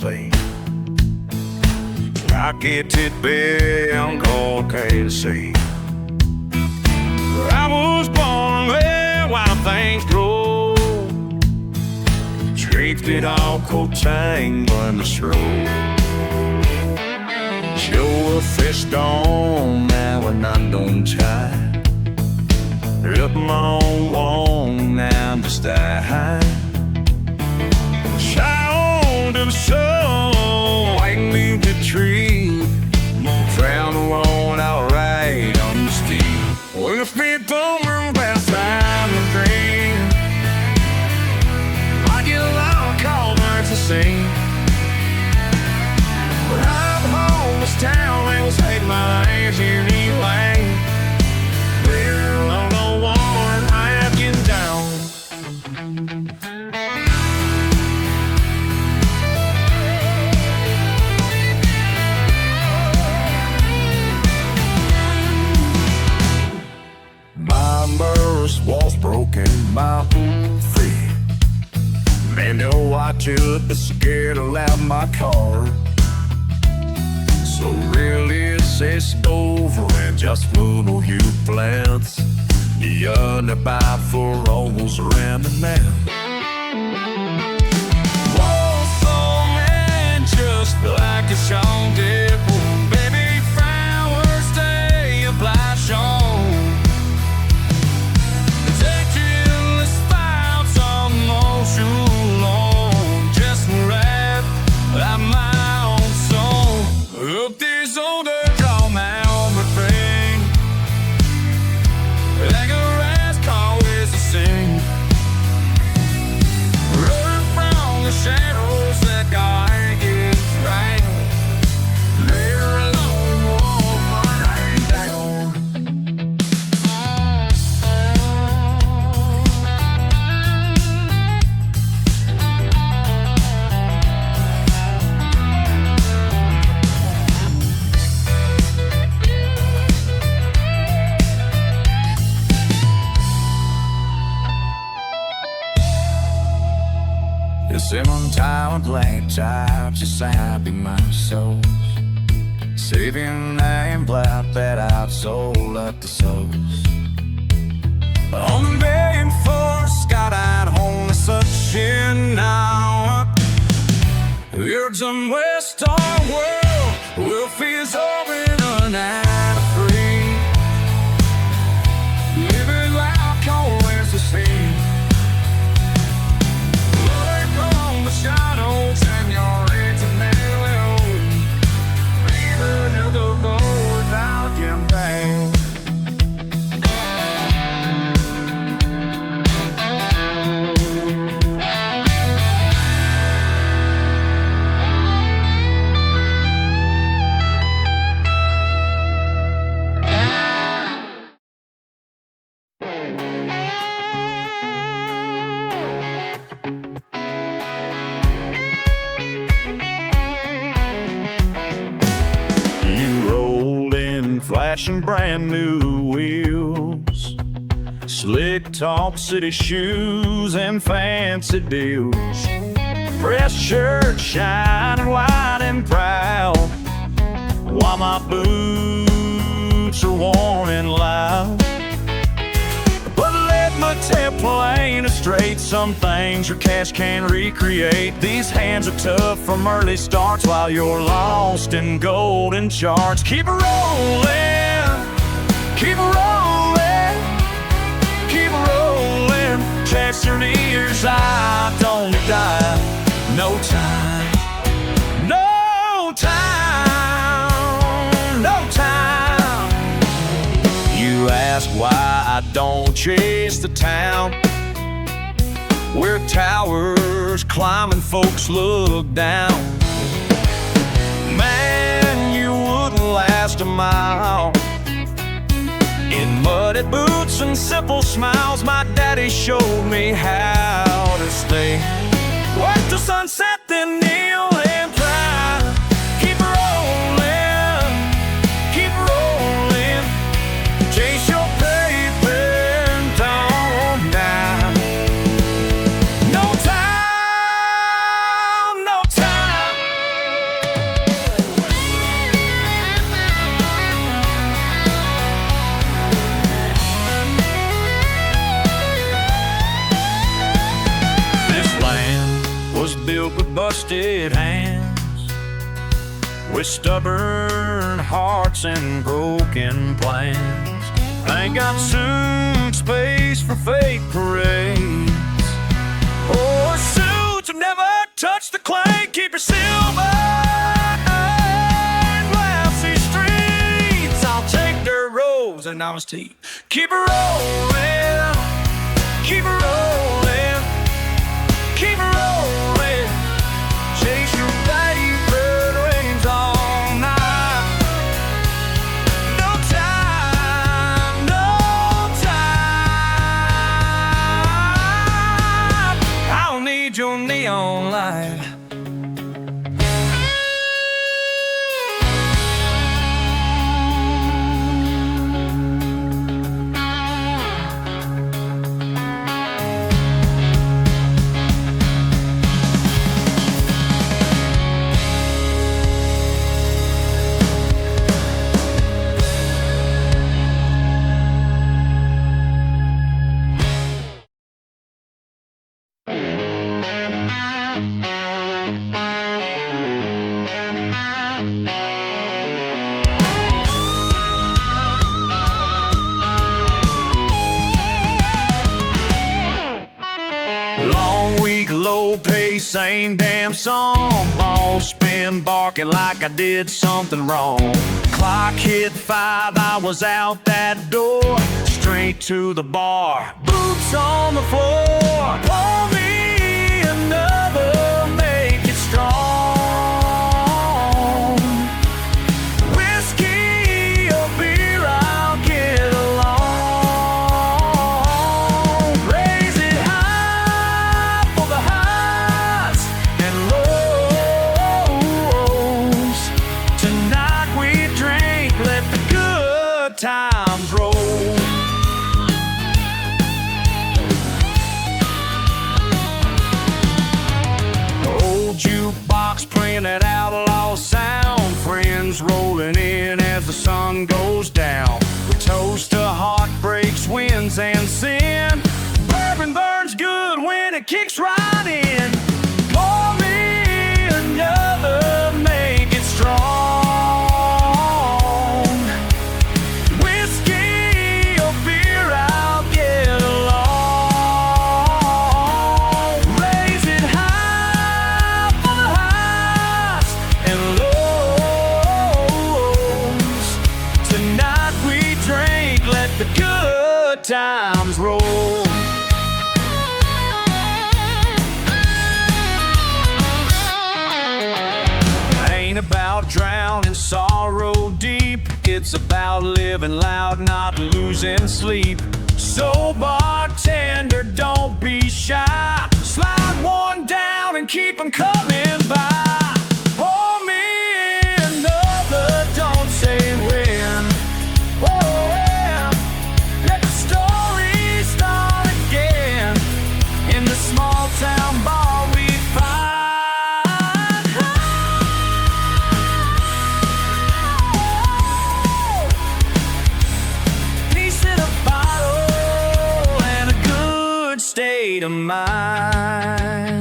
thing. Rocketed bound called KC. I was born where wild things grow. Drifted all cold-tang on the road. Show a fish gone now and I don't try. Up my own wall now to stay high. Shout to the sun, white leave the tree. Found one outright on the steep. Well, if it don't run past time to dream, I get a lot of call birds to sing. But I'm home, this town, they was hating my legs here anyway. We're on the one, I have getting down. My mirror's walls broken, my feet. Man, no, I should be scared to out my car. So really it's over and just move you plants. The underbite for almost around the man. Walls so man, just like a Sean did. Baby flowers stay a black Sean. Simon tower black types, just happy my soul. Saving and black that I've sold up the souls. On the bay for Scott at home, it's such in now. Here's some West Star world, we'll feel over an hour free. Living like always the same. Shadows and your legs and even if the road without your pain. Flashing brand new wheels, slick top city shoes and fancy deals. Press shirt shining white and proud, while my boots are warm and loud. But let my tip plain straight, some things your cash can't recreate. These hands are tough from early starts while you're lost in golden charts. Keep it rolling, keep it rolling, keep it rolling. Catch your ears, I don't die. No time, no time, no time. You ask why I don't chase the town, where towers climb and folks look down. Man, you wouldn't last a mile in muddy boots and simple smiles. My daddy showed me how to stay. Work till sunset, then kneel and try. Keep rolling, keep rolling. Chase your paper down now. No time, no time. exhausted hands, with stubborn hearts and broken plans. Ain't got suit space for fake parades, or suits have never touched the clay. Keep your silver and glassy streets. I'll take dirt roads and honest tea. Keep it rolling, keep it rolling, keep it rolling. Chase your favorite rains all night. No time, no time. I don't need your neon light. Long week, low pace, same damn song. All spin barking like I did something wrong. Clock hit 5, I was out that door, straight to the bar, boots on the floor. Pour me another, make it strong. Whiskey or beer, I'll get along. Raise it high for the highs and lows. Tonight we drink, let the good times roll. Old jukebox playing that outlaw sound. Friends rolling in as the sun goes down. We toast to heartbreaks, wins, and sin. Bourbon burns good when it kicks right in. Pour me another, make it strong. Whiskey or beer, I'll get along. Raise it high for the highs and lows. Tonight we drink, let the good times roll. Ain't about drowning sorrow deep. It's about living loud, not losing sleep. So bartender, don't be shy. Slide one down and keep 'em coming by. Pour me another, don't say when. Oh, yeah. Let the story start again. In the small town bar we find. Piece in a bottle and a good state of mind.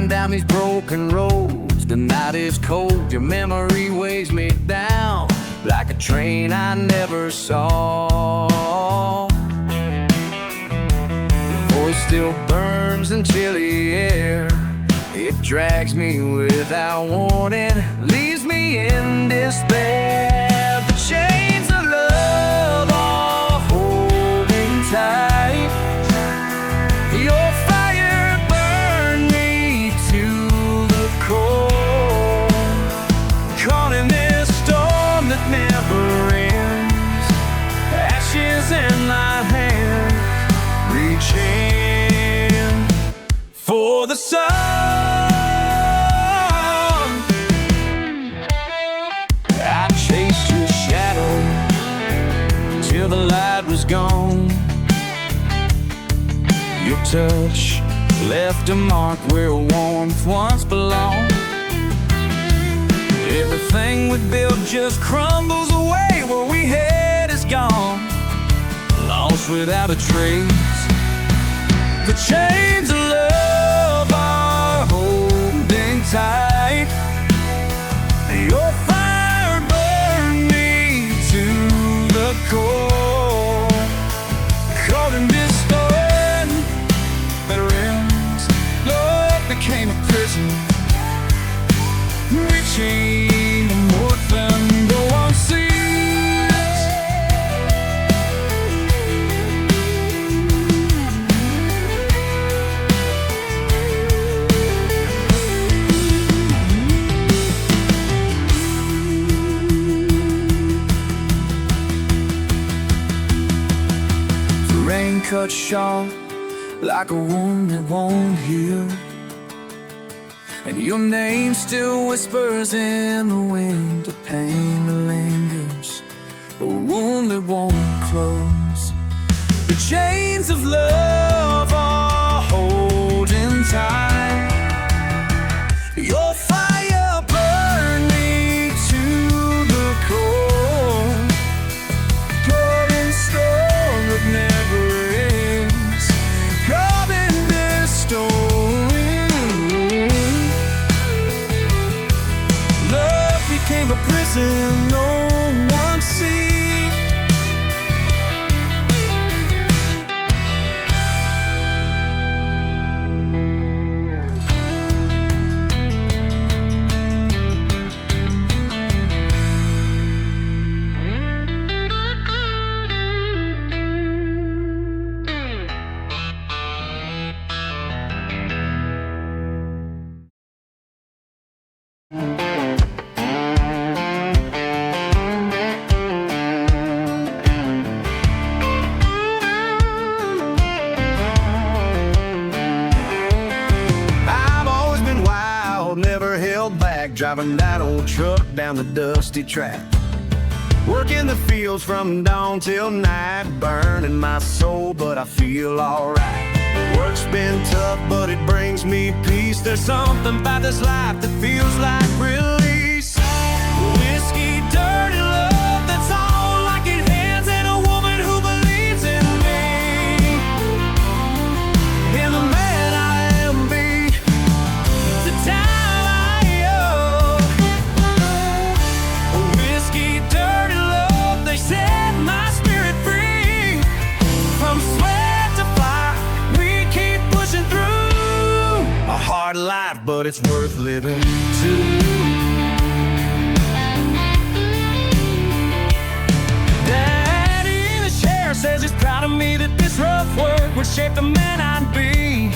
Down these broken roads, the night is cold. Your memory weighs me down like a train I never saw. still burns in chilly air. It drags me without warning, leaves me in despair. The chains of love are holding tight. Your fire burned me to the core, caught in this storm that never ends. Ashes in my hands, reaching for the sun. I chased your shadow till the light was gone. Your touch left a mark where warmth once belonged. Everything we built just crumbles away. Where we head is gone, lost without a trace. The chains of love are holding tight. Your fire burned me to the core, caught in this storm that ends. Love became a prison, reaching more than no one sees. Rain cut sharp like a wound that won't heal, and your name still whispers in the wind. A pain that lingers, a wound that won't close. The chains of love are holding tight. Your fire burned me to the core, caught in storm that never ends. Caught in this storm, love became a prison no one sees. Driving that old truck down the dusty track, working the fields from dawn till night, burning my soul, but I feel alright. Work's been tough, but it brings me peace. There's something about this life that feels like release. Whiskey, dirty love, that's all I can hands, and a woman who believes in me, in the man I am, be the time. Hard life, but it's worth living too. Daddy in the chair says he's proud of me, that this rough work would shape the man I'd be.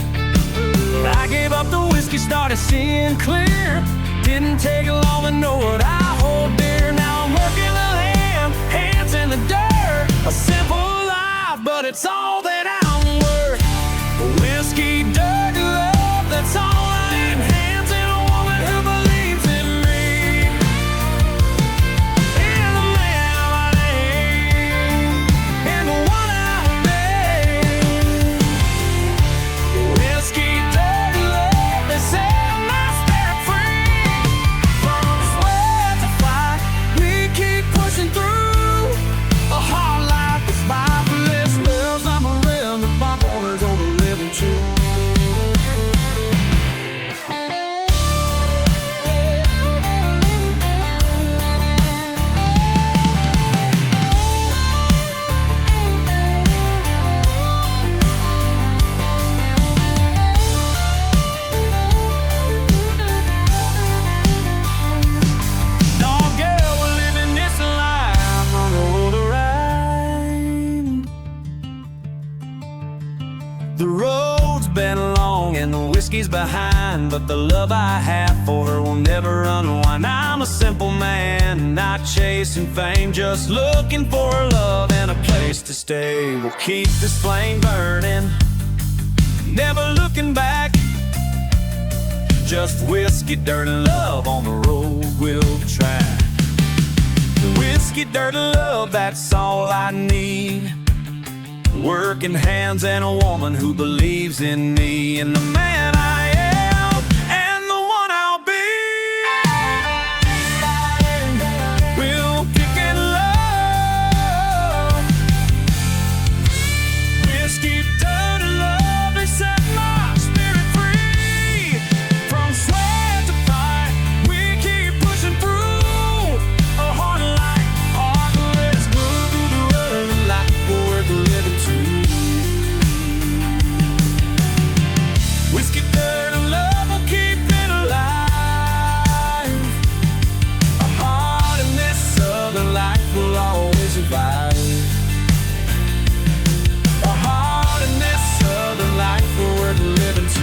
I gave up the whiskey, started seeing clear. Didn't take long to know what I hold dear. Now I'm working the land, hands in the dirt. A simple life, but it's all that I'm worth. Whiskey, dirty love, that's all I need. Hands in a woman who believes in me, in the man I am, in the one I've been. Whiskey, dirty love, they set my spirit free. From sweat to fight, we keep pushing through. A hard life is my bliss, love's I'm a The road's been long and the whiskey's behind, but the love I have for her will never unwind. I'm a simple man, not chasing fame, just looking for love and a place to stay. We'll keep this flame burning, never looking back. Just whiskey, dirt, and love on the road we'll track. Whiskey, dirt, and love, that's all I need. Working hands and a woman who believes in me and the man I am and the one I'll be. We'll kick in love. Whiskey, dirt, and love, they set my spirit free. From sweat to fight, we keep pushing through. A heart like art, let's move through the world like worth living to. Whiskey, dirt, and love will keep it alive. A heart in this southern life will always survive. A heart in this southern life will worth living to.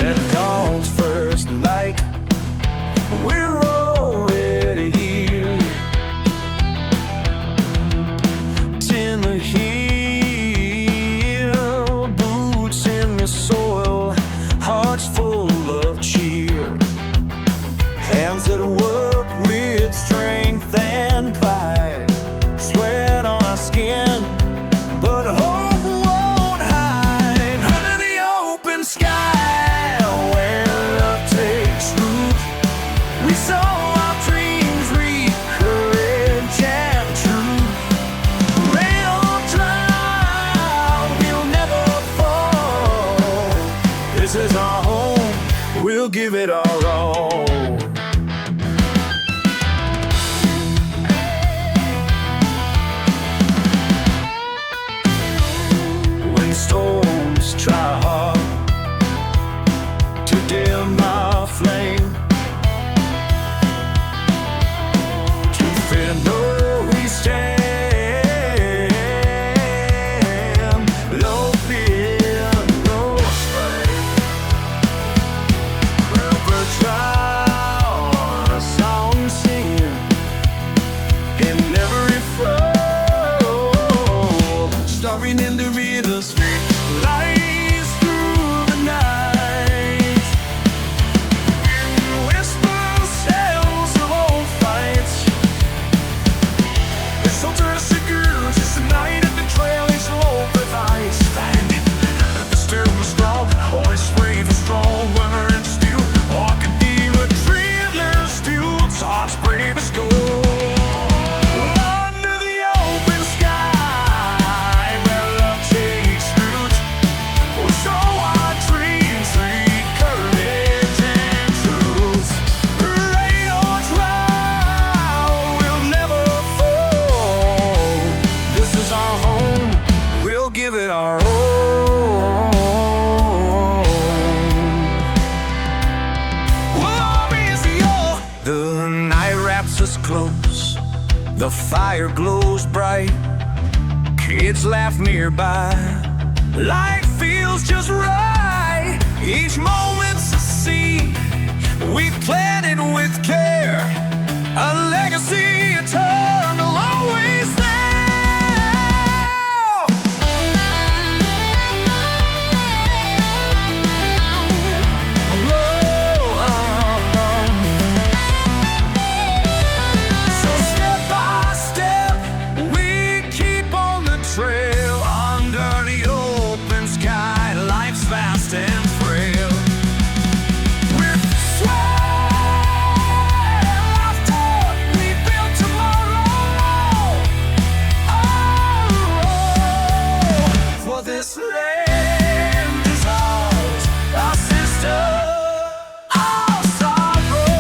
At dawn's first light, we're already here. Tin the heel, boots in the soil, hearts full of cheer. Hands that work with strength and pride, sweat on our skin, but hope won't hide. Under the open sky, where love takes root, we saw our dreams reap courage and truth. Rain or drought, we'll never fall. This is our home, we'll give it our all. When storms try hard to dim our flame, to fear no we stand. No fear, no strain. River drown, a song singing in every flow. Starring in the river's lies through the night. Whispers tales of old fights. They shelter us secure, just a night at the trail, each loaf of ice. The still was strong, always brave and strong, runner and steel. Arcadilla, dreamless steel, hearts brave as gold. Under the open sky, where love takes root, we show our dreams, read courage and truth. Rain or drought, we'll never fall. This is our home, we'll give it our all. The night wraps us close, the fire glows bright, kids laugh nearby, life feels just right. Each moment's a seed we've planted with care, a legacy eternal, always there. So step by step, we keep on the trail. Under the open sky, life's vast and frail. With sweat and laughter, we build tomorrow. Oh, for this land is ours, our sister, our sorrow.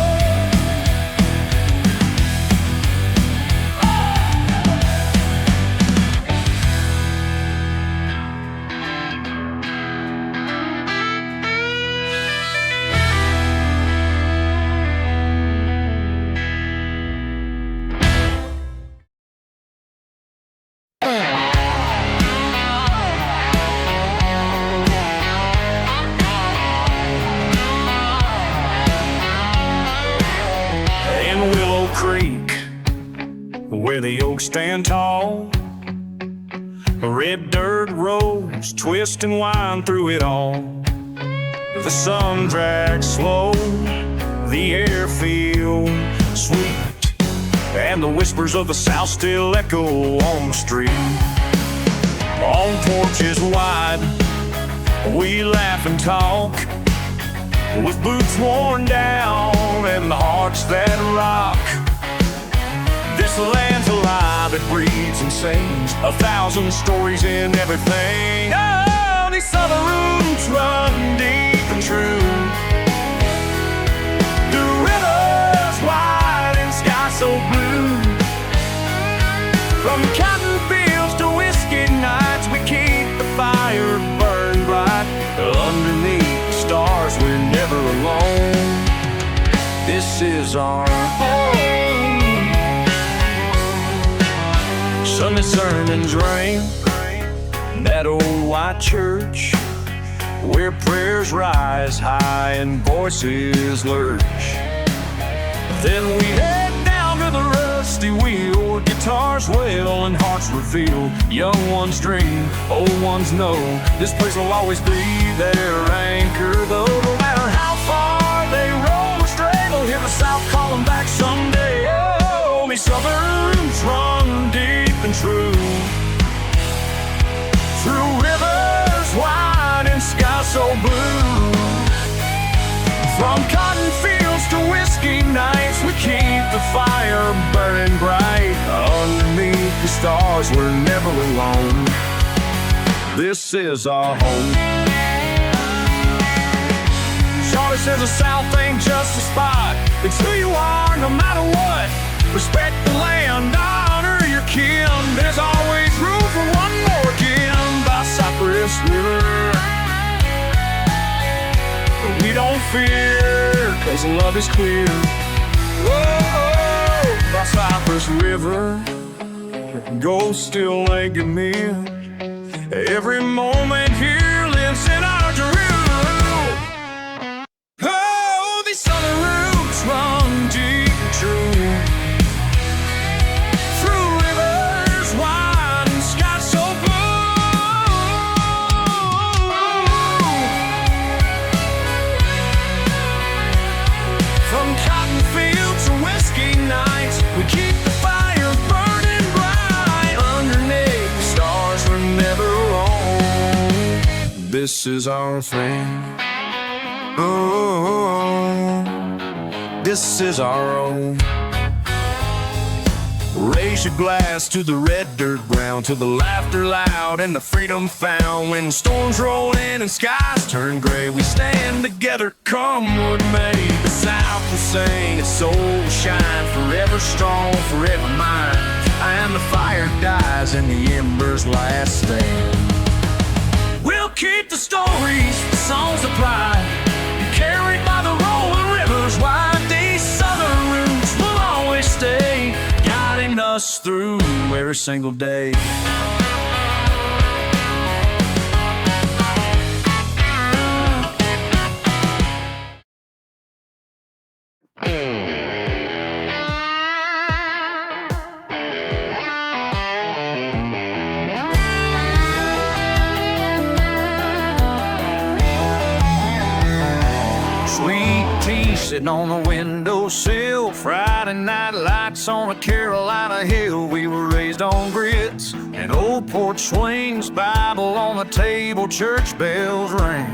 stand tall. Red dirt roads twist and wind through it all. The sun drags slow, the air feels sweet, and the whispers of the South still echo on the street. On porches wide, we laugh and talk, with boots worn down and the hearts that rock. This land's alive, it breathes and sings 1,000 stories in everything. Oh, these southern roots run deep and true, through rivers wide and sky so blue. From cotton fields to whiskey nights, we keep the fire burning bright. Underneath the stars, we're never alone. This is our home. Sunday sermons ring, that old white church, where prayers rise high and voices lurch. Then we head down to the rusty wheel, guitars wail and hearts reveal. Young ones dream, old ones know, this place will always be their anchor. Though no matter how far they roam astray, they'll hear the South calling back someday. Oh, me southern roots run deep and true, through rivers wide and sky so blue. From cotton fields to whiskey nights, we keep the fire burning bright. Underneath the stars, we're never alone. This is our home. Charlie says the South ain't just a spot, it's who you are no matter what. Respect the land, honor your kin. There's always room for one more again by Cypress River. But we don't fear, cause love is clear. Whoa, by Cypress River, ghosts still linking me. Every moment here lives in our drill. Oh, these southern roots run deep and true, through rivers wide and sky so blue. From cotton fields to whiskey nights, we keep the fire burning bright. Underneath the stars, we're never alone. This is our thing. Oh, this is our own. Raise your glass to the red dirt ground, to the laughter loud and the freedom found. When storms roll in and skies turn gray, we stand together, come what may. The South will sing, its soul will shine, forever strong, forever mine. And the fire dies in the embers' last stand. We'll keep the stories, the songs of pride, carried by the rolling rivers wide. These southern roots will always stay, guiding us through every single day. Sweet tea sitting on the windowsill, Friday night lights on a Carolina hill. We were raised on grits and old porch swings, Bible on the table, church bells ring.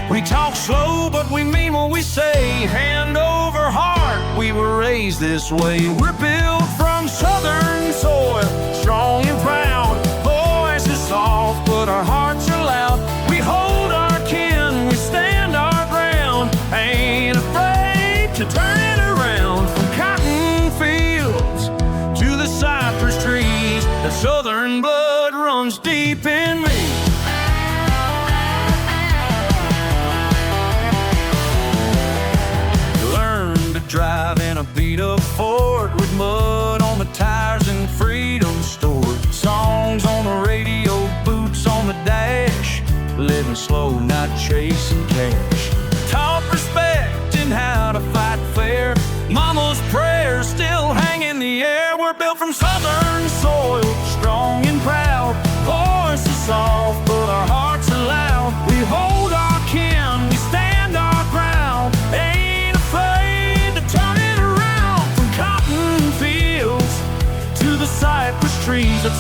We talk slow, but we mean what we say, hand over heart, we were raised this way. We're built from southern soil, strong and proud, voices soft, but our hearts are loud. We hold our kin, we stand our ground, ain't afraid to turn it around. From cotton fields to the cypress trees, the southern blood runs deep in me. Learn to drive in a beat-up Ford with mud on the tires and freedom stored. Songs on the radio, boots on the dash, living slow, not chasing cash. Taught respect and how to fight fair, mama's prayers still hang in the air. We're built from southern soil,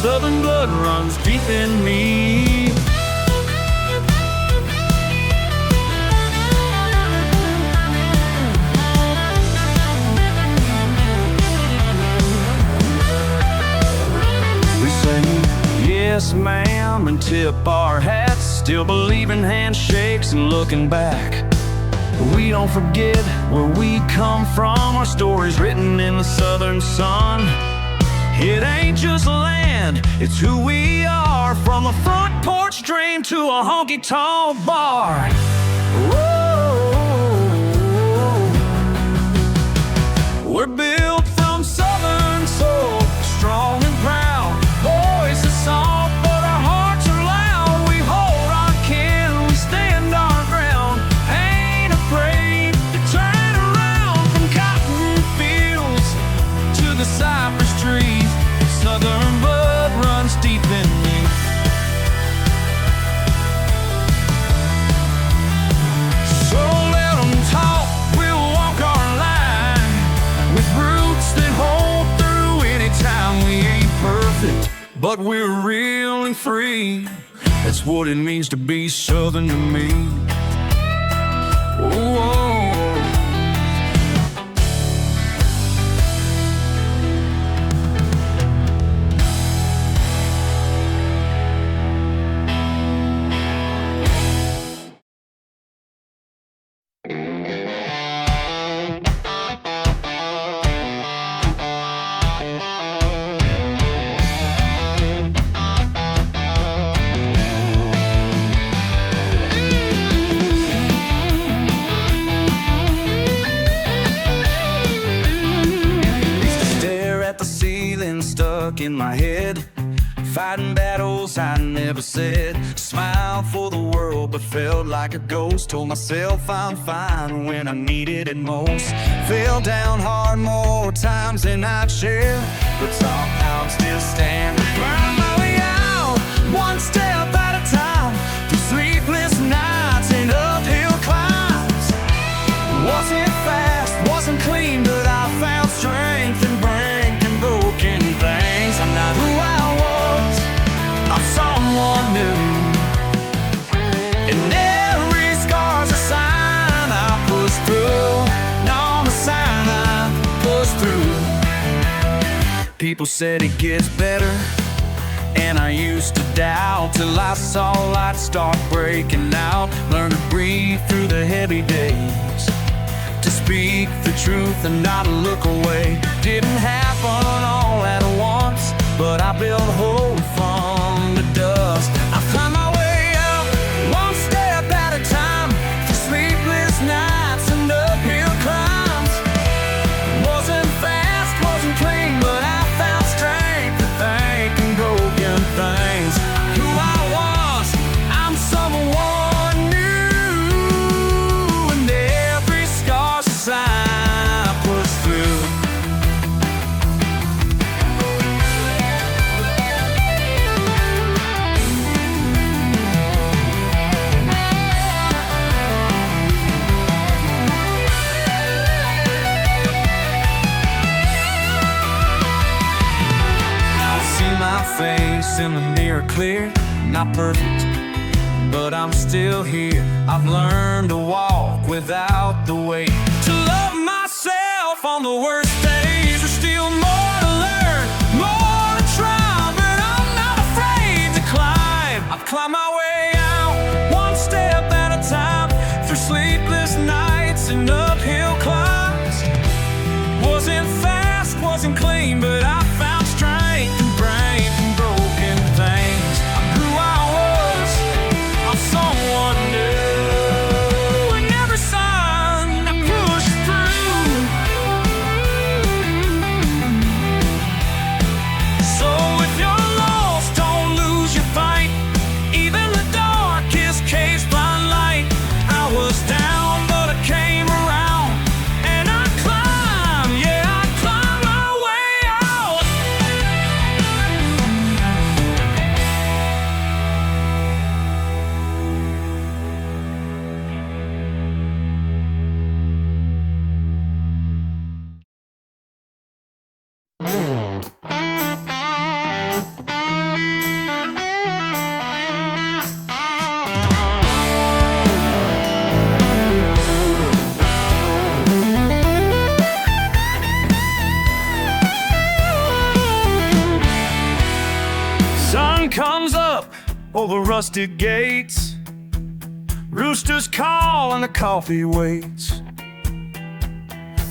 Southern blood runs deep in me. We say yes ma'am and tip our hats, still believe in handshakes and looking back. We don't forget where we come from, our stories written in the southern sun. It ain't just land, it's who we are, from a front porch dream to a honky-tonk bar. Whoa. We're built from southern soul, strong and proud. Voice is soft, but our hearts are loud. We hold our kin, we stand our ground. Ain't afraid to turn around, from cotton fields to the cypress trees. Southern blood runs deep in me. So let them talk, we'll walk our line, with roots that hold through any time. We ain't perfect, but we're real and free. That's what it means to be Southern to me. Whoa. Stuck in my head, fighting battles I never said. Smiled for the world but felt like a ghost. Told myself I'm fine when I needed it most. Fell down hard more times than I'd share, but somehow I'm still standing. Burn my way out, one step at a time, through sleepless nights and uphill climbs. Wasn't fast, wasn't clean, but I found strength and breaking broken things. I'm not who I was, I'm someone new, and every scar's a sign I push through. No, a sign I push through. People said it gets better, and I used to doubt, till I saw light start breaking out. Learned to breathe through the heavy days, to speak the truth and not look away. Didn't happen all at once, but I built hope from the dust. I found my way out, one step at a time, through sleepless nights and uphill climbs. Wasn't fast, wasn't clean, but I found strength to thank and broken things. Who I was, I'm someone new, and every scar's a sign I push through. My face in the mirror clear, not perfect, but I'm still here. I've learned to walk without the weight, to love myself on the worst days. There's still more to learn, more to try, but I'm not afraid to climb. I've climbed my way out, one step at a time, through sleepless nights and uphill climbs. Wasn't fast, wasn't clean, but I found strength and brave and broken things. I'm who I was, I'm someone new, and every sign I push through. So if you're lost, don't lose your fight. Even Oh, the rusted gates, roosters call and the coffee waits.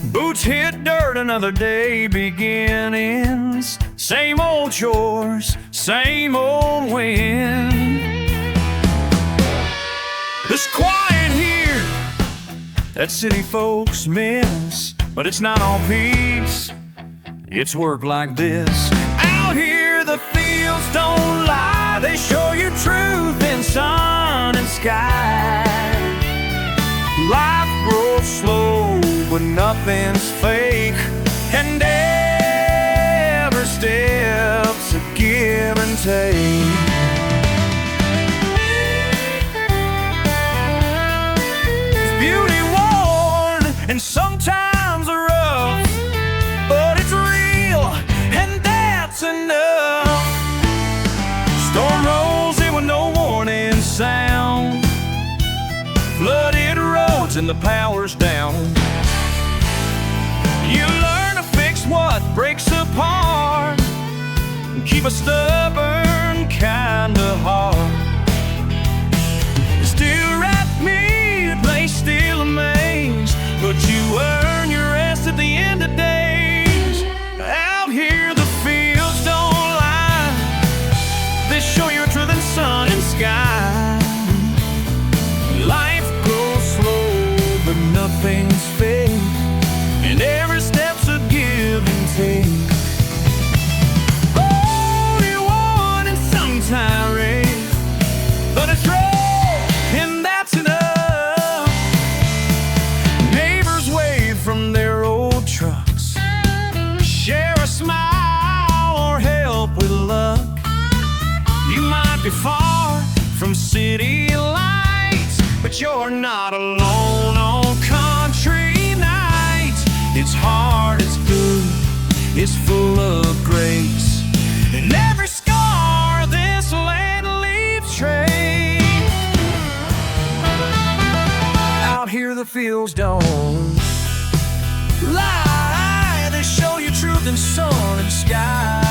Boots hit dirt, another day begins. Same old chores, same old wind. There's quiet here that city folks miss, but it's not all peace, it's work like this. Out here the fields don't lie, they show you truth in sun and sky. Life grows slow, but nothing's fake, and every step's a give and take. Beauty worn and sometimes rough, but it's real and that's enough. Storm rolls in with no warning sound, flooded roads and the power's down. You learn to fix what breaks apart and keep a stubborn kind of heart. Still at me, place still amazed, but you earn your rest at the end of days. Out here the fields don't lie, they show you truth in sun and sky. Life goes slow, but nothing's fake, and every step's a give and take. Oh, you won and some tirade, but it's real, and that's enough. Neighbors wave from their old trucks, share a smile or help with luck. You might be far from city lights, but you're not alone on country nights. It's hard, it's good, it's full of grace, and every scar this land leaves trace. Out here the fields don't lie, they show you truth in sun and sky.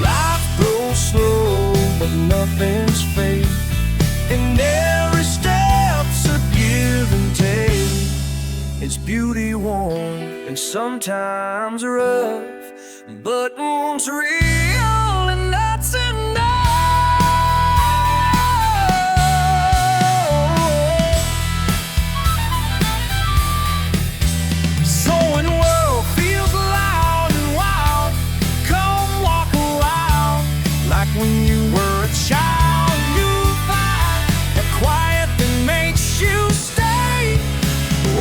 Life goes slow, but nothing's fake, and every step's a give and take. It's beauty worn and sometimes rough, but it's real and that's enough. So when the world feels loud and wild, come walk a while, like when you were a child. You find a quiet that makes you stay,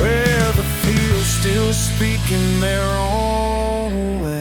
where the fields still speak in their own way.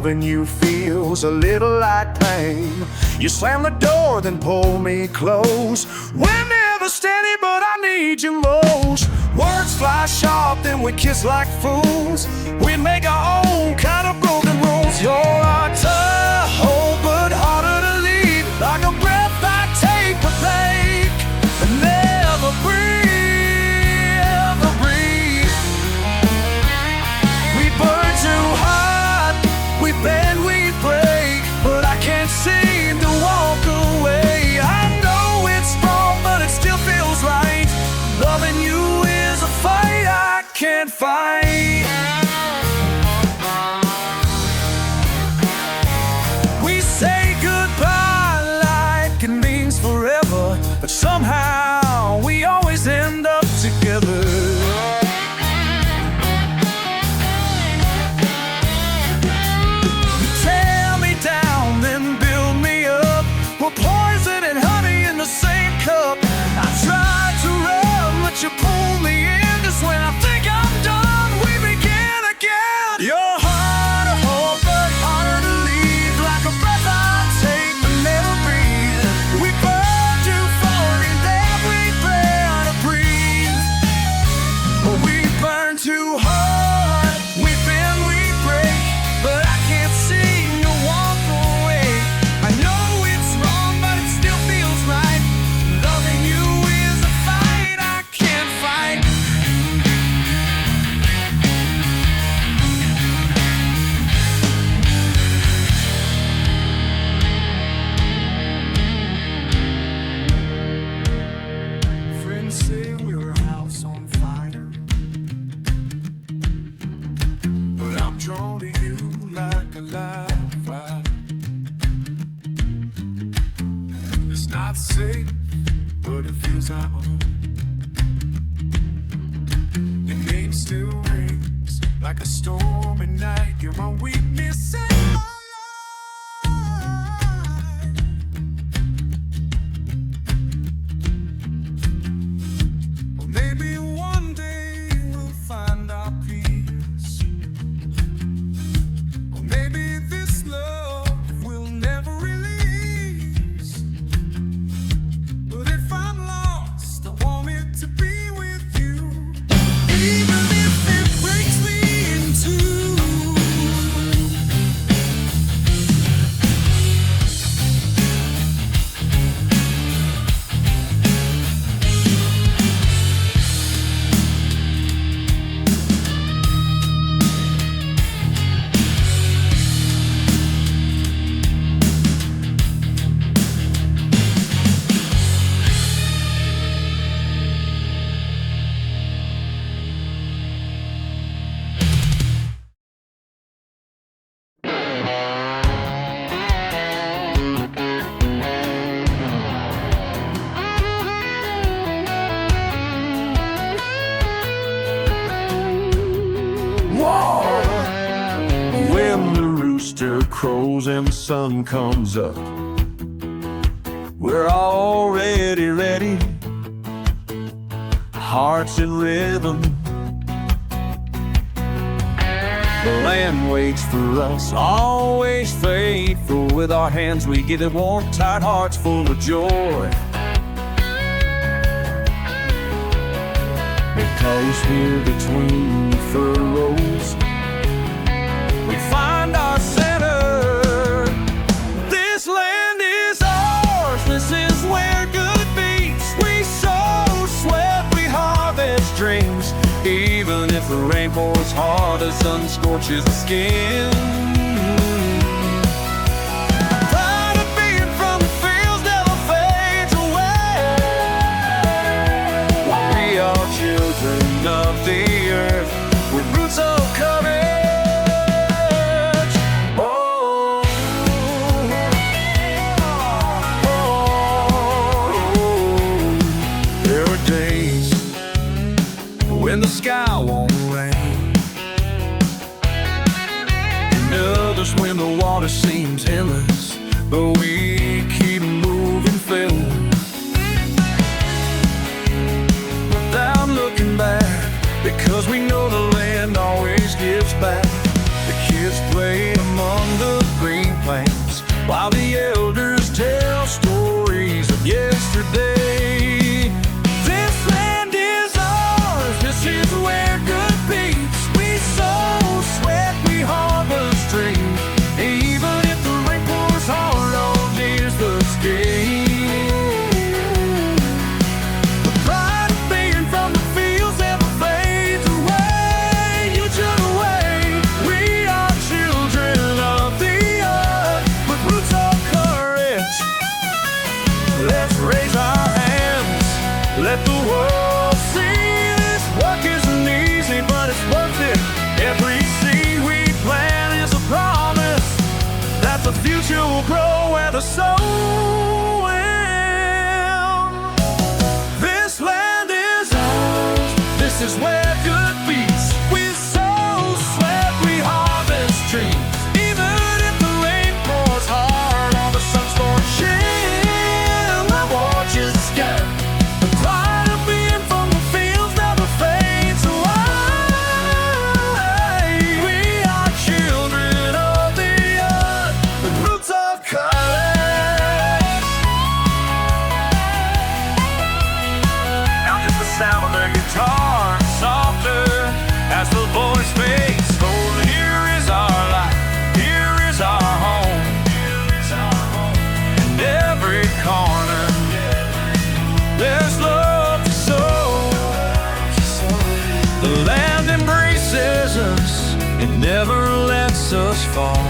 Loving you feels a little like pain. You slam the door, then pull me close. We're never steady, but I need you most. Words fly sharp, then we kiss like fools. We make our own kind of broken rules. You're our toe, but harder to leave. Like a breath I take but take, and never breathe, ever breathe. We burn too hot, we bend, we break, but I can't seem to walk away. I know it's wrong, but it still feels right. Loving you is a fight I can't fight. We say goodbye like it means forever, but somehow we always end up together. You tear me down, then build me up. We're poison and honey in the same cup. I tried to run, but you pull me in. Just when I think I'm done, we begin again. You're hard to hold, but harder to leave. Like a breath I take but never breathe. We burn too far in every breath to breathe. But we burn too hard, we bend, we break, but I can't seem to walk away. I know it's wrong, but it still feels right. Loving you is a fight I can't fight. Friends say we're a house on fire, but I'm drawn to you like a live fire. It's not safe, but it feels our own. Your name still rings like a storm at night. You're my weakness and my light. Well, maybe one day we'll find our peace. Or maybe this love will never release. But if I'm lost, I want it to be with you. Even if it breaks me in two. When the rooster crows and the sun comes up, we're already ready, hearts in rhythm. The land waits for us, always faithful. With our hands we get it warm, tight hearts full of joy. Because here between the furrows we find our center. This land is ours, this is where good beats. We sow sweat, we harvest dreams. Even if the rain pours hard, the sun scorches the skin. Pride of being from the fields never fades away. We are children of the earth with roots of courage. There are days when the sky won't rain, and grow where the soul will. This land is ours, this is where good beats. With soul sweat we harvest trees. Even if the rain pours hard or the sun's going chill, my watch is scared. The pride of being from the fields never fades away. We are children of the earth, the roots of courage. Now just the sound of their guitar, softer as the voice fades. Slowly, here is our life, here is our home. In every corner, there's love to sow. The land embraces us, it never lets us fall.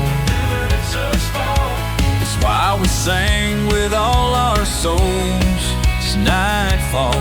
That's why we sing with all our souls as night falls.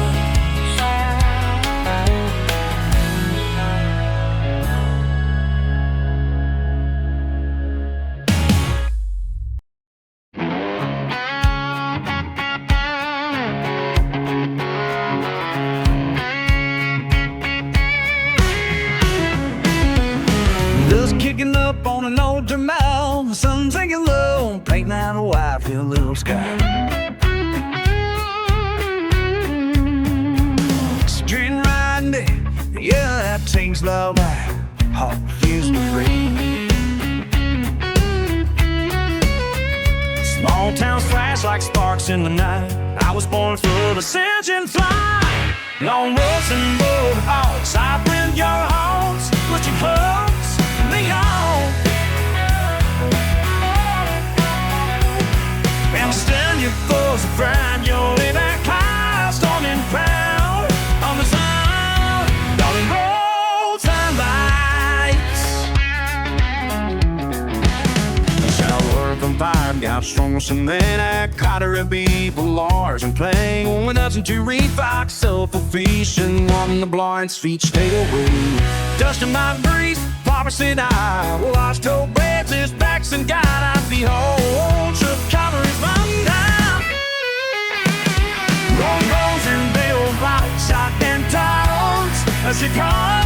Dust kicking up on an old Jamal, the sun sinking low, painting out a white field little sky. Street riding day, yeah, that takes love back, heart refused to breathe. Small towns flash like sparks in the night. I was born for the cinch and fly. Long roads and bold hawks, I print your hearts, put your hopes in the on. And stand your force of pride, you'll lay back high, storming proud on the sound, darling roadside lights. Shall work on fire, got strong cement at Carter people large and playing with us into refox self-efficient on the blind feet stay away. Dust in my breeze, Papa said I watched toe breads, his backs and guide I behold, shook cavalry's run down. Rolling bones and bale lights, shot and towers as she comes.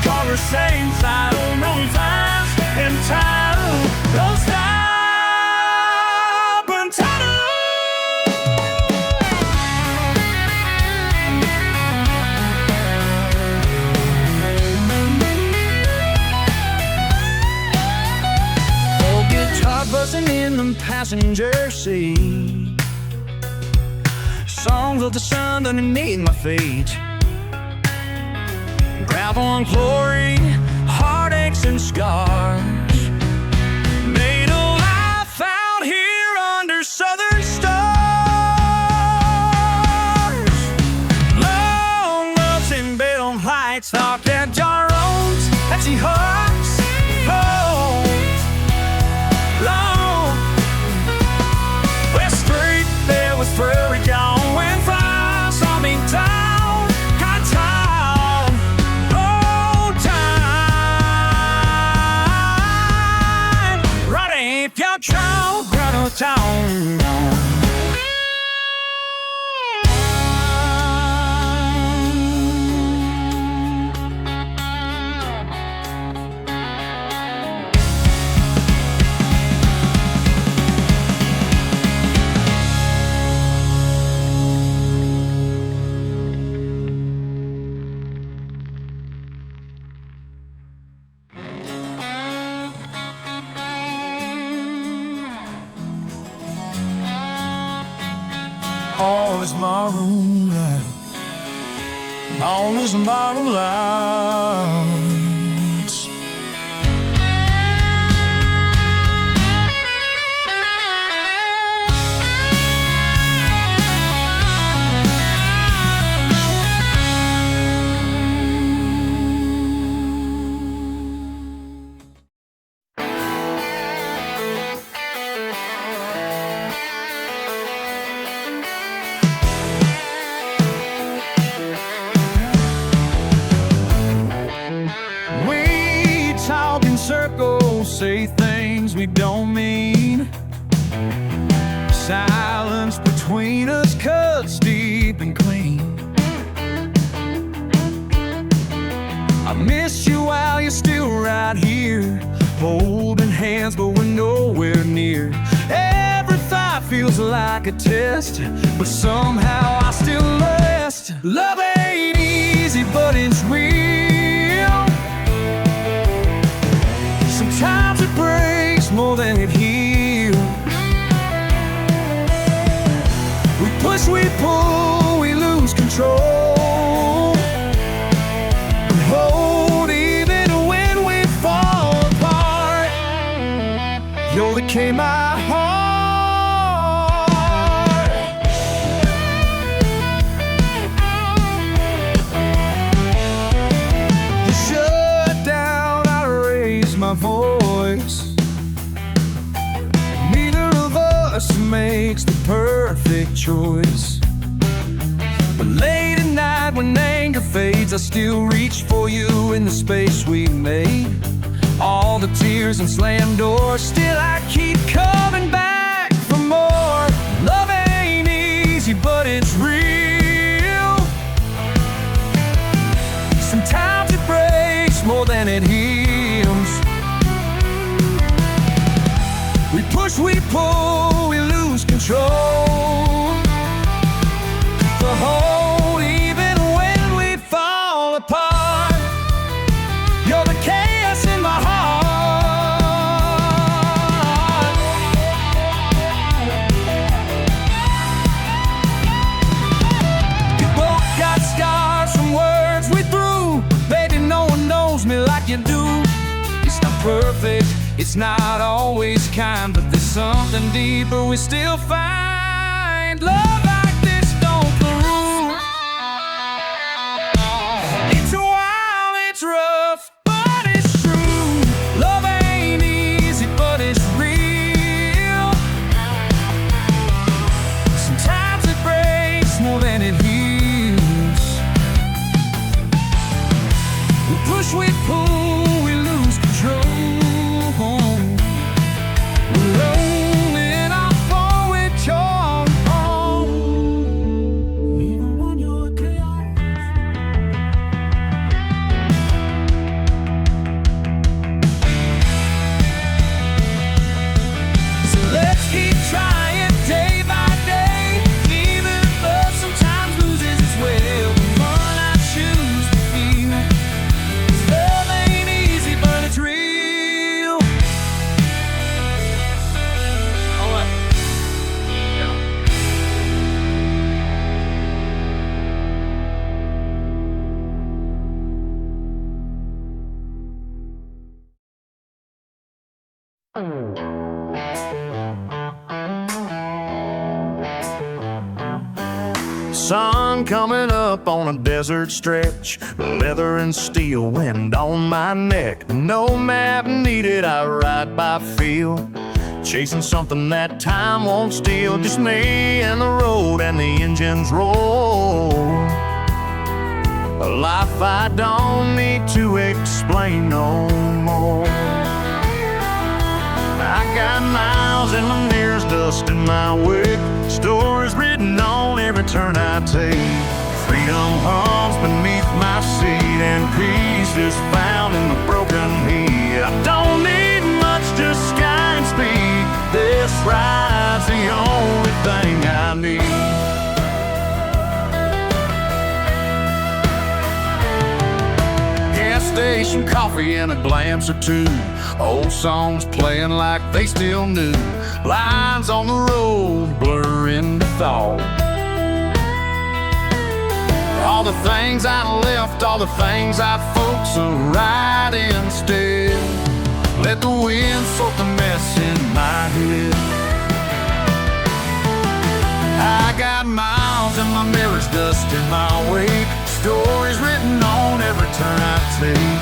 Color same side on those eyes and time. Don't stop and title. Oh, guitar buzzing in the passenger seat. Songs of the sun underneath my feet. Gravel and glory, heartaches and scars, made a life out here under southern stars. Long loves and bale lights, thought that jar owns, that she hugs, holds, long. West Street, there was prairie gone when fire saw me down. Town. All is moonlight, all is moonlight. circles say things we don't mean. Silence between us cuts deep and clean. I miss you while you're still right here, holding hands but we're nowhere near. Every thought feels like a test, but somehow I still last. Love ain't easy, but it's real. Sometimes it breaks more than it heals. We push, we pull, we lose control. We hold even when we fall apart. You're the key, my heart. You shut down, I raise my voice. Neither of us makes the perfect choice. But late at night when anger fades, I still reach for you in the space we made. All the tears and slammed doors, still I keep coming back for more. Love ain't easy, but it's real. Sometimes it breaks more than it heals. We push, we pull, we lose control. The hold even when we fall apart. You're the chaos in my heart. We both got scars from words we threw. Baby, no one knows me like you do. It's not perfect, it's not always kind, but there's something deeper we still find. Love like this don't prove. It's wild, it's rough, but it's true. Love ain't easy, but it's real. Sometimes it breaks more than it heals. We push, we pull, we lose control. Sun coming up on a desert stretch, leather and steel, wind on my neck. No map needed, I ride by feel, chasing something that time won't steal. Just me and the road and the engines roll. A life I don't need to explain no more. I got miles in my mirrors, dust in my wake, stories written on every turn I take. Freedom hums beneath my seat, and peace is found in the broken heat. I don't need much, just sky and speed. This ride's the only thing I need. Gas station coffee and a glance or two, old songs playing like they still new. Lines on the road blur into thought. All the things I left, all the things I folks are right instead. Let the wind sort the mess in my head. I got miles in my mirrors, dust in my wake, stories written on every turn I take.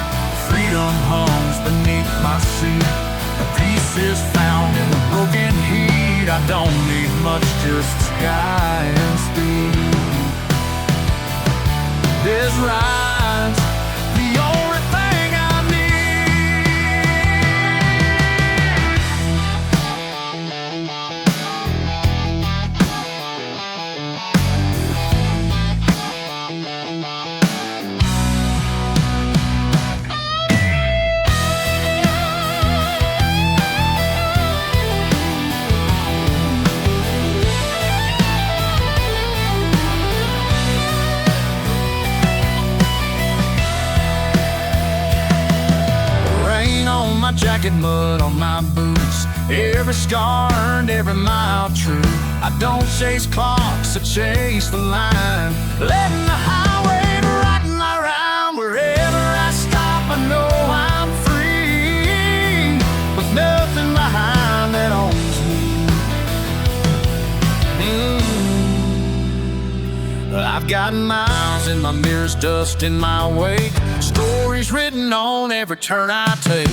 Freedom hums beneath my seat, a peace is found in the broken heat. I don't need much, just sky and speed. This ride's the only thing I need. jacket, mud on my boots. Every scar earned, every mile true. I don't chase clocks, I chase the line. Letting the highway right my rhyme. Wherever I stop, I know I'm free, with nothing behind that owns me. I've got miles in my mirrors, dust in my wake, stories written on every turn I take.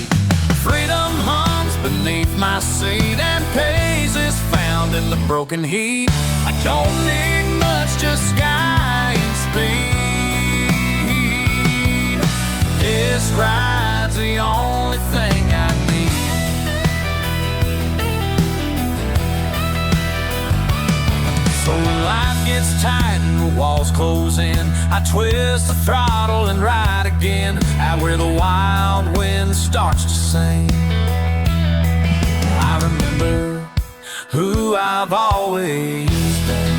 Freedom hums beneath my seat, and pace is found in the broken heat. I don't need much, just sky and speed. This ride's the only thing I need. So when life gets tight and the walls close in, I twist the throttle and ride again, out where the wild wind starts to sing. I remember who I've always been.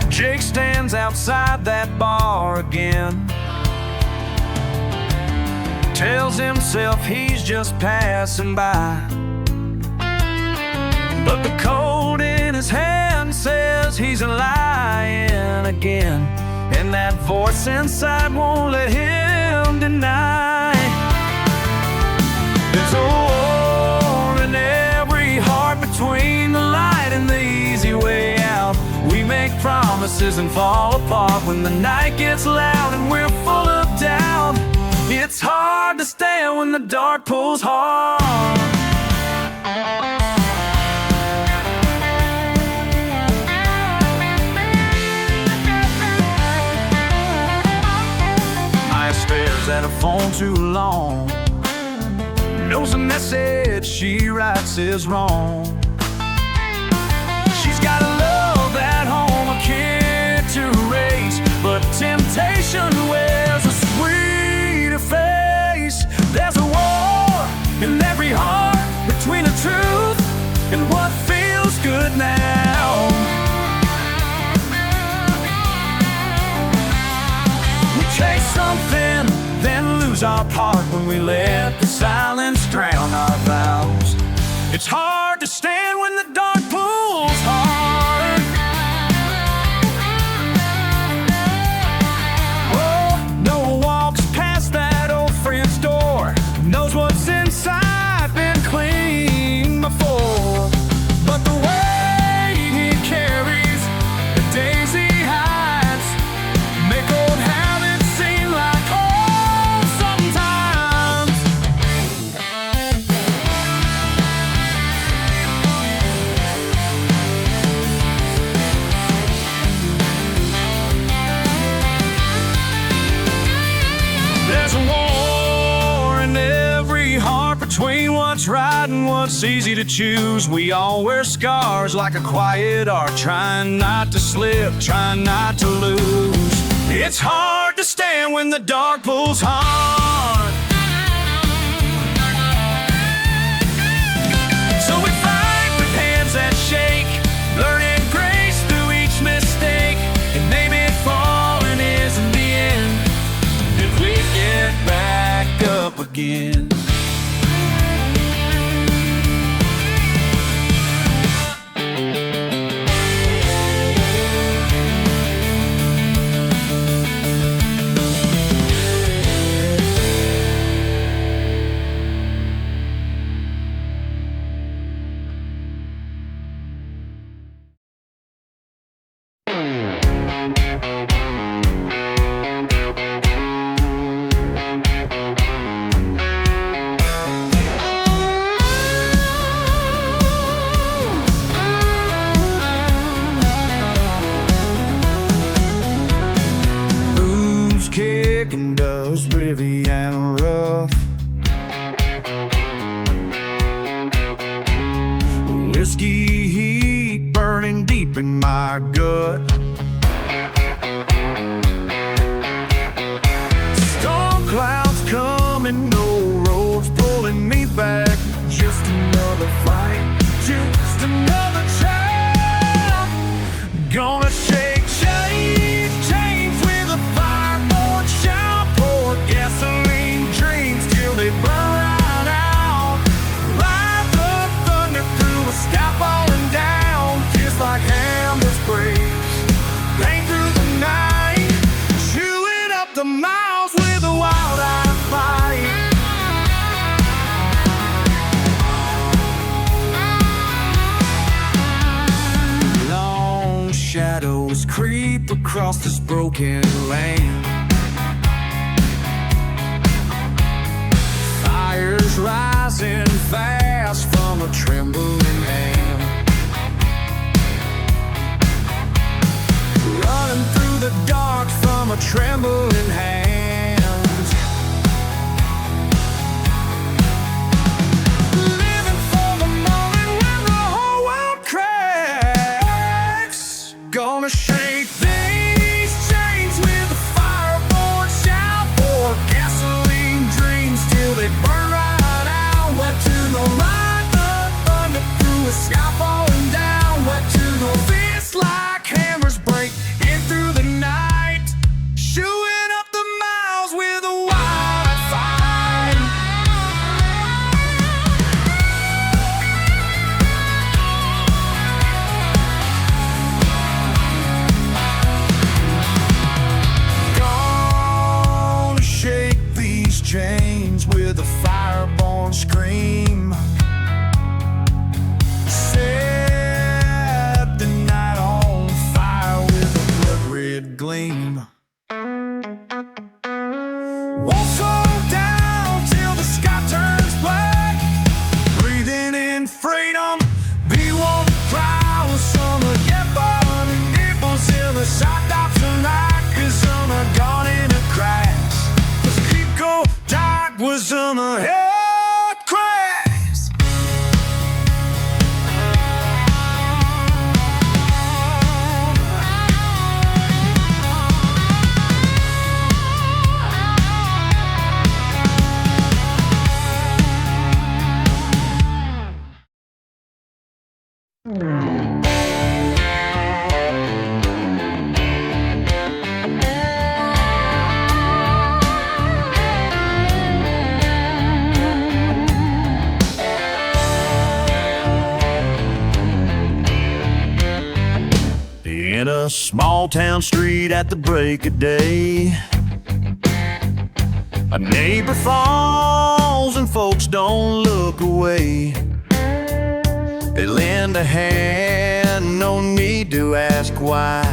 Jake stands outside that bar again, tells himself he's just passing by, but the code in his hand says he's lying again, and that voice inside won't let him deny. There's a war in every heart between the light and the easy way out. We make promises and fall apart when the night gets loud and we're full of doubt. It's hard to stand when the dark pulls hard. Maya stares at her phone too long, knows the message she writes is wrong. She's got a love at home, a kid to raise, but temptation wears a sweeter face. There's a war in every heart between the truth and what feels good now. We chase something, then lose our part when we let the silence drown our vows. It's hard to stand when the dark pulls hard. Oh, Noah walks past that old friend's door, knows what's inside, been clean before. But the way he carries the days he hides make old habits seem like home sometimes. There's a war in every heart between what's right and what's easy to choose. We all wear scars like a quiet art, trying not to slip, trying not to lose. It's hard to stand when the dark pulls hard. So we fight with hands that shake, learning grace through each mistake, and maybe falling isn't the end if we get back up again. Kicking dust, heavy and rough. Whiskey heat burning deep deep in my gut. Storm clouds coming, no roads pulling me back. Just another fight, just another child. Gonna shake chains with a fireboard shout. Pour gasoline dreams till they burn right out. Ride the thunder through a sky falling down. Just like hammers breaks, rain through the night. Chewing up the miles with a wild-eyed fight. Shadows creep across this broken land. Fires rising fast from a trembling hand. Running through the dark from a trembling hand. Living for the moment when the whole world cracks. Gonna shake these chains with a fireboard shout. Pour gasoline dreams till they burn right out. Wet to the light, the thunder through a sky falling down. Wet to the fists like hammers break in through the night. Chewing up the miles with a wild fight. Shake these chains with a fireborn scream. Set the night on fire with a blood-red gleam. Won't slow down till the sky turns black. Breathing in freedom, be one proud with summer. Get burning nipples till the shot stops tonight. Cause summer gone in a crash. Dark was on the head crash. In a small town street at the break of day, a neighbor falls and folks don't look away. They lend a hand, no need to ask why.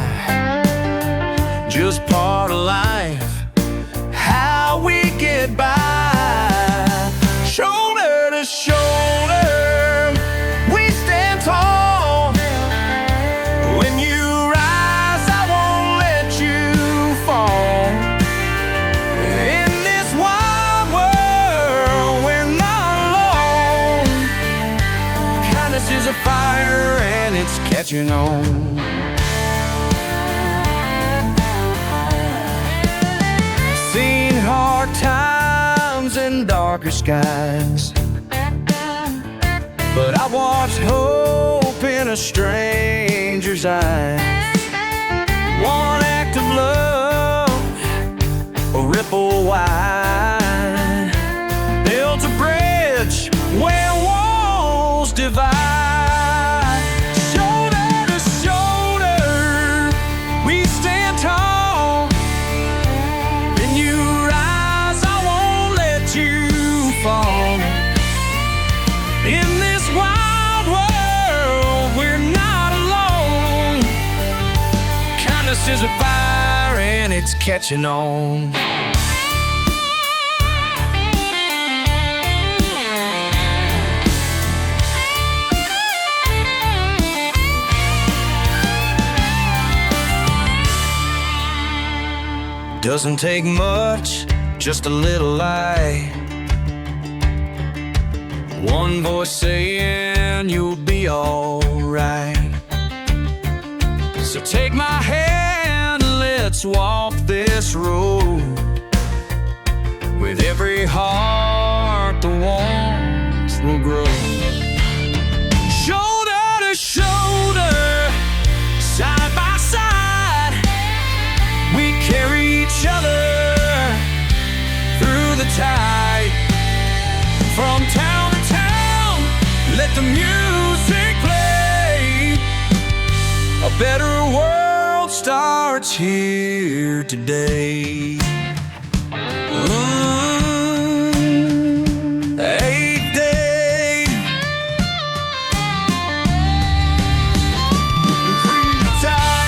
Just part of life, how we get by. Shoulder to shoulder, we stand tall. When you rise, I won't let you fall. In this wide world, we're not alone. Kindness is a fire and it's catching on. Seen hard times and darker skies, but I watched hope in a stranger's eyes. One act of love, a ripple wide, built a bridge where walls divide. Shoulder to shoulder, we stand tall. When you rise, I won't let you fall. In this wild world, we're not alone. Kindness is a fire and it's catching on. Doesn't take much, just a little light. One voice saying you'll be alright. So take my hand, let's walk this road. With every heart, the warmth will grow. Shoulder to shoulder, side by side, we carry each other through the tide. From town to town, let the music play. A better world starts here today. Eighth day, free time.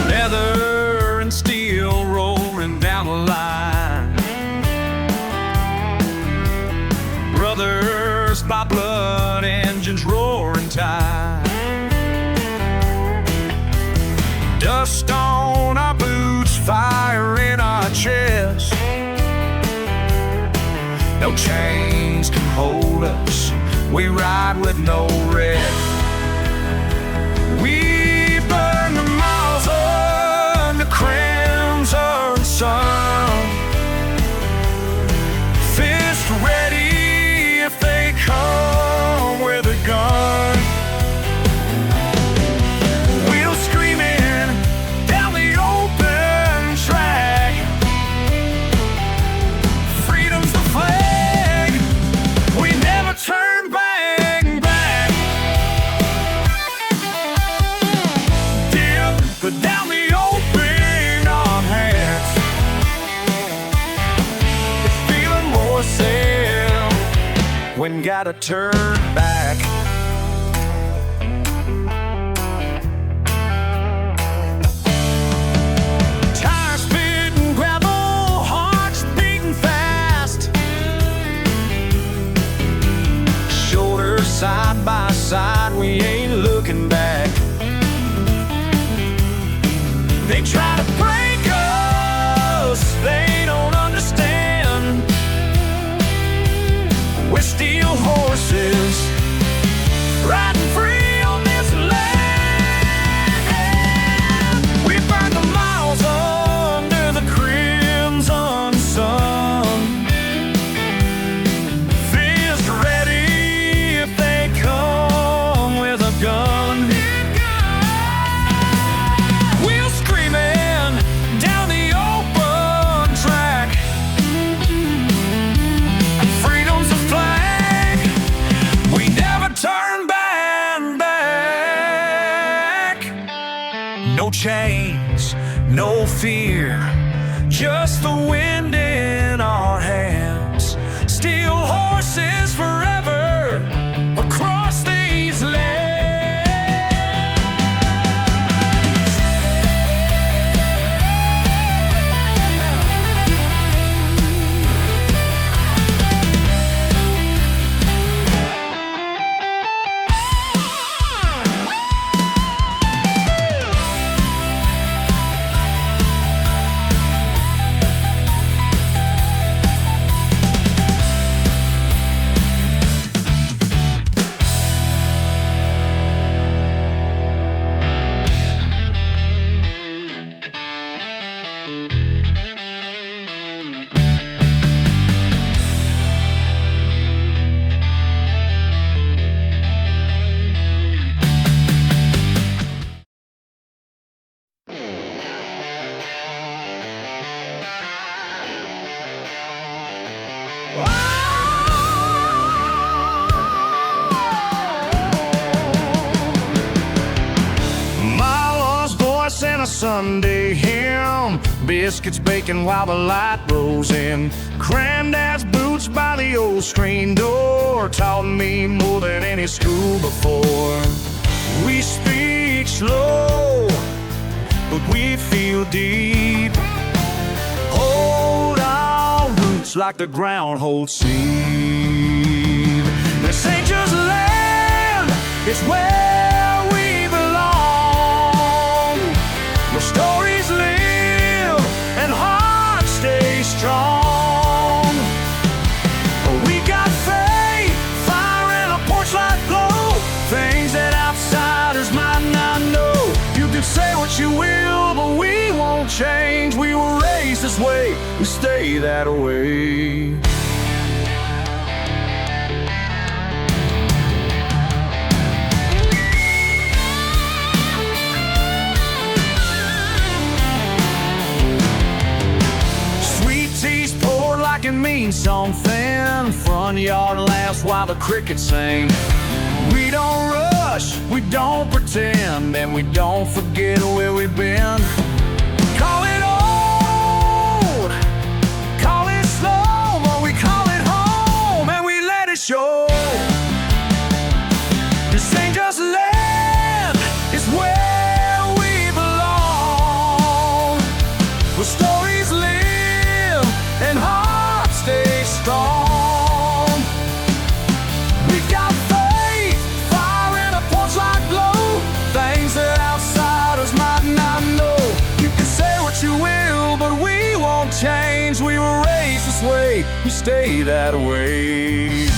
Leather and steel rolling down the line. Brothers by blood, engines roaring tight. Dust on our boots, fire in our chests. No chains can hold us, we ride with no rest. We burn the miles on the crimson sun. Fist ready if they come with a gun. Wheels screaming down the open track. Freedom's the flag, we never turn back. But down the open our hands, it's feeling more safe when gotta turn back. Tires spitting gravel, hearts beating fast. Shoulders side by side, we ain't looking back. They try to break us, they don't understand. We're steel horses, riding free on this land. We burn the miles under the crimson sun. Fist ready if they come with a gun. No chains, no fear, just the wind in our hands. Steel horses forever across these lands. Sunday hymn, biscuits baking while the light rolls in. Granddad's boots by the old screen door taught me more than any school before. We speak slow, but we feel deep. Hold our roots like the ground holds seed. This ain't just land, it's where we belong. Where stories live and hearts stay strong. We got faith, fire and a porch light glow, things that outsiders might not know. You can say what you will, but we won't change. We were raised this way, we stay that way. Sweet tea's poured like it means something. Front yard laughs while the crickets sing. We don't rush, we don't pretend, and we don't forget where we've been. Call it old, call it slow, but we call it home, and we let it show. This ain't just land, it's where we belong. Where stories live and hearts stay strong. We've got faith, fire and a porch light glow, things that outsiders might not know. You can say what you will, but we won't change. We were raised this way, we stay that way.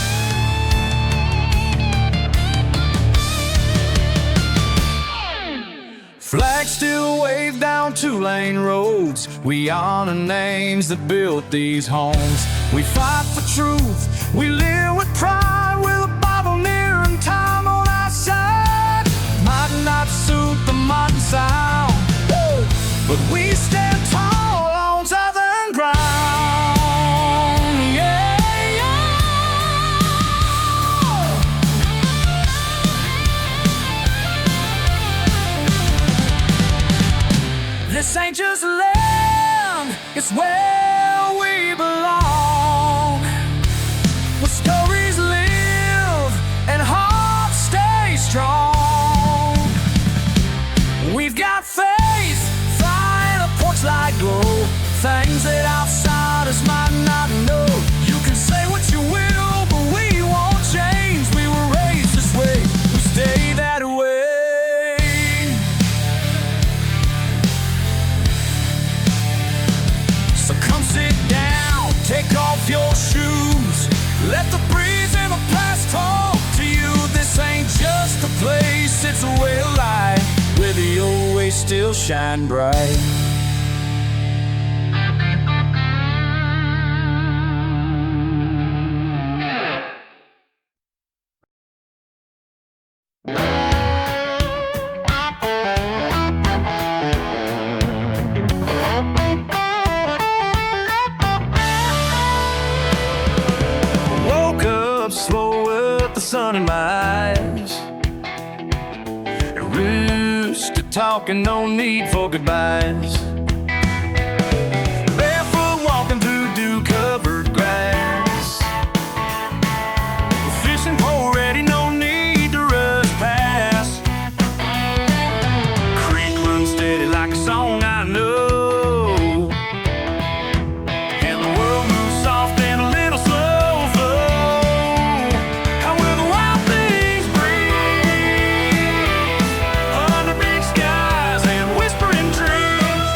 Flags still wave down two-lane roads. We honor names that built these homes. We fight for truth, we live with pride, with a Bible near and time on our side. Might not suit the modern sound, but we stand tall on southern ground. Yeah, yeah. This ain't just land, it's where we belong. Where stories live and hearts stay strong. We've got faith, fire and a porch light glow, things that outsiders might not know. You can say what you will, but we won't change. We were raised this way, we stay that way. So come sit down, take off your shoes, let the breeze in the past talk to you. This ain't just a place, it's a way of life, where the old ways still shine bright. Woke up slow with the sun in my eyes. Used to talking, no need for goodbyes. Barefoot walking through dew-covered grass. Fishing pole ready, no need to rush past. Creek runs steady like a song I know, and the world moves soft and a little slow flow. How will the wild things breathe under big skies and whispering trees?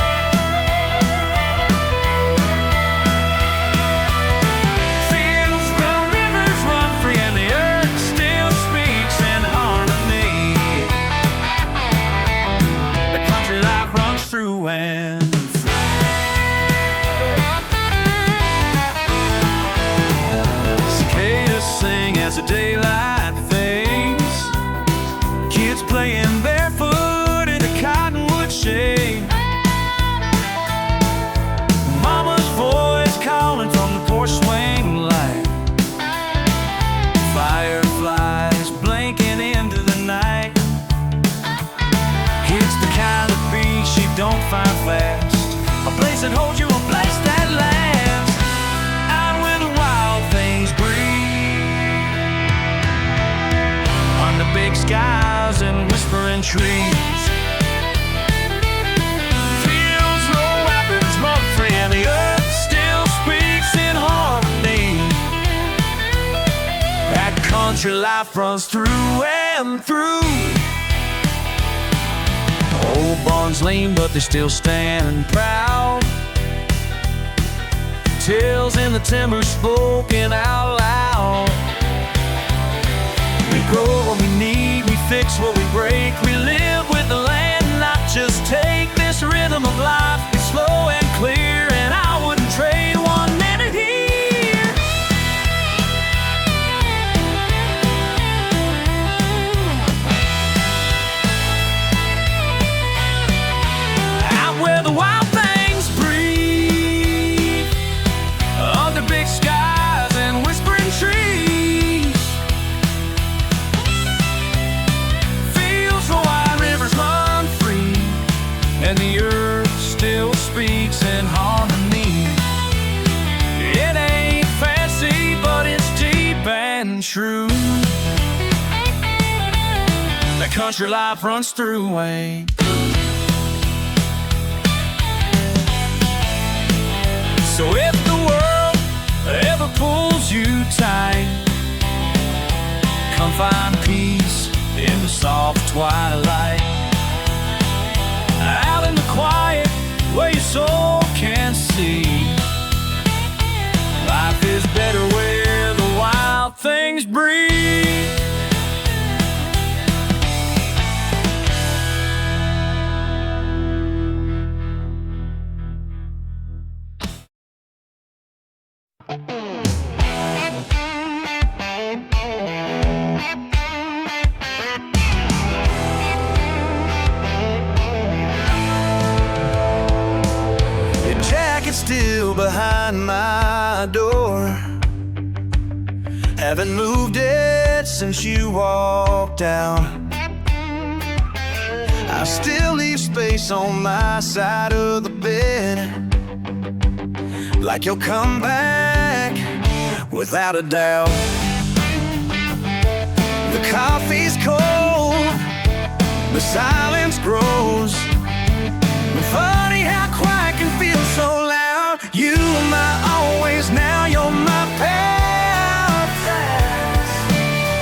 Fields run, rivers run free, and the earth still speaks in harmony. The country life runs through and through. Cicadas sing as the daylight fades. Kids playing barefoot in the cottonwood shade. Mama's voice calling from the porch swing light. Fireflies blinking into the night. It's the kind of beat she don't skies and whispering trees. Fields, no weapons, mud-free, and the earth still speaks in harmony. That country life runs through and through. Old barns lean, but they still stand proud. Tales in the timber spoken out loud. We grow what we need, we fix what we break. We live with the land, not just take this rhythm of life. It's slow and clear, and I wouldn't trade 1 minute here. Out where the wild things breathe, under big skies and whispering trees. Fields where wide rivers run free, and the earth still speaks in harmony. It ain't fancy, but it's deep and true. The country life runs through Wayne. So if the world ever pulls you tight, come find peace in the soft twilight. Out in the quiet, where your soul can see. Life is better where the wild things breathe. Your jacket's still behind my door. Haven't moved it since you walked out. I still leave space on my side of the bed, like you'll come back without a doubt. The coffee's cold, the silence grows. Funny how quiet can feel so loud. You are my always, now you're my past.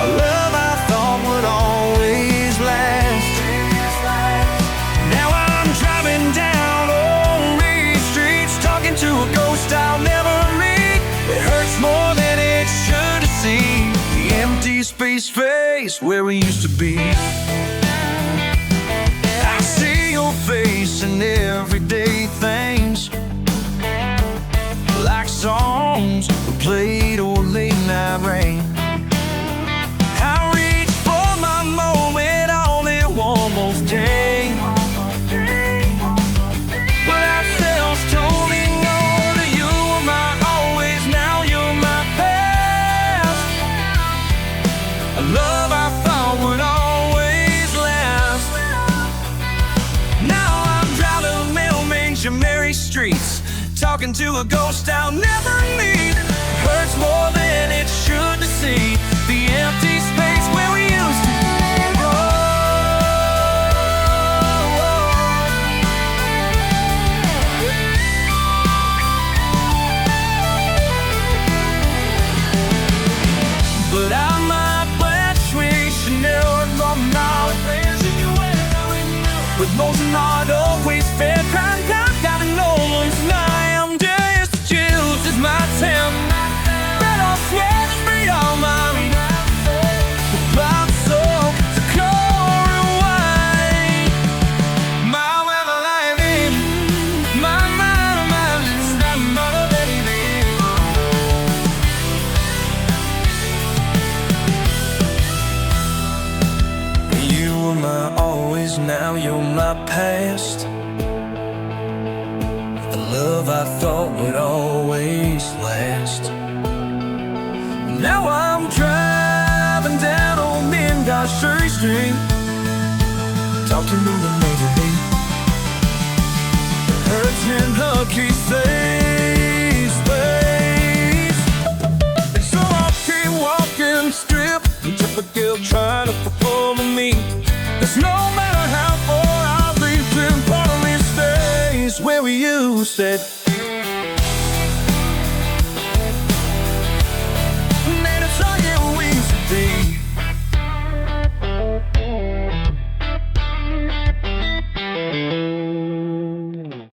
A love I thought would always last. Now I'm driving down old Main streets, talking to a ghost I'll never meet. It hurts more than it should to see the empty space face where we used to be. I see your face in everyday things, like songs we played or late night rain. I reach for my moment all in one more day, but ourselves told me no, that you were my always, now you're my past. A love I thought would always last. Now I'm driving Mailman's Mary streets, talking to a ghost I'll never meet. Hurts more than it should to see the empty space where we used to go. But I might wear suede Chanel and love knowledge, with most not always fair, crying down, gotta know one's I'm just chills, it's my town. Red off sweat and free all mine. The bomb soak, the color and white. My weather life in my mind, it's not my baby. You were my always, now you're my past. Love I thought would always last. Now I'm driving down old Mingosh Street, talking to the neighborhood. Hurts in lucky safe space. So I keep walking strip, typical trying to perform a 'Cause no matter how far I've been, part of me stays where we used it.